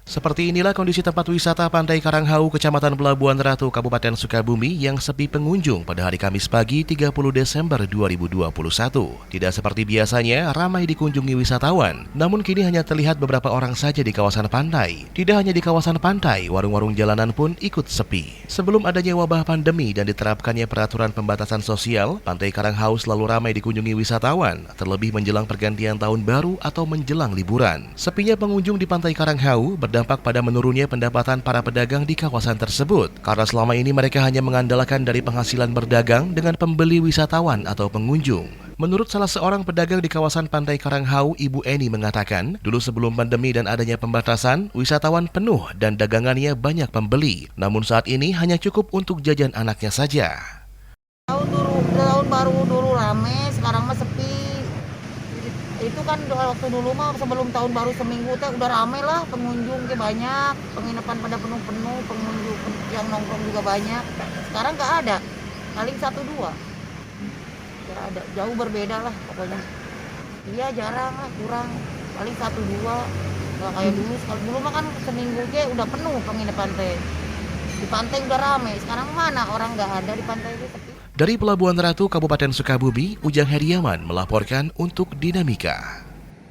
Seperti inilah kondisi tempat wisata Pantai Karanghau, Kecamatan Pelabuhan Ratu, Kabupaten Sukabumi yang sepi pengunjung pada hari Kamis pagi 30 Desember 2021. Tidak seperti biasanya ramai dikunjungi wisatawan, namun kini hanya terlihat beberapa orang saja di kawasan pantai. Tidak hanya di kawasan pantai, warung-warung jalanan pun ikut sepi. Sebelum adanya wabah pandemi dan diterapkannya peraturan pembatasan sosial, Pantai Karanghau selalu ramai dikunjungi wisatawan, terlebih menjelang pergantian tahun baru atau menjelang liburan. Sepinya pengunjung di Pantai Karanghau berdampak pada menurunnya pendapatan para pedagang di kawasan tersebut, karena selama ini mereka hanya mengandalkan dari penghasilan berdagang dengan pembeli wisatawan atau pengunjung. Menurut salah seorang pedagang di kawasan Pantai Karanghau, Ibu Eni mengatakan, dulu sebelum pandemi dan adanya pembatasan, wisatawan penuh dan dagangannya banyak pembeli. Namun saat ini hanya cukup untuk jajan anaknya saja. Tahun baru dulu rame, sekarang mah sepi. Itu kan waktu dulu mah sebelum tahun baru seminggu teh udah rame lah, pengunjung ke banyak, penginapan pada penuh-penuh, pengunjung yang nongkrong juga banyak. Sekarang nggak ada, paling 1-2. Nggak ada, jauh berbeda lah pokoknya. Iya jarang lah, kurang, paling 1-2. Nggak kayak dulu, kalau dulu mah kan seminggu aja udah penuh penginapan teh. Di pantai udah rame, sekarang mana orang nggak ada di pantai itu sepi. Dari Pelabuhan Ratu, Kabupaten Sukabumi, Ujang Heriawan melaporkan untuk Dinamika.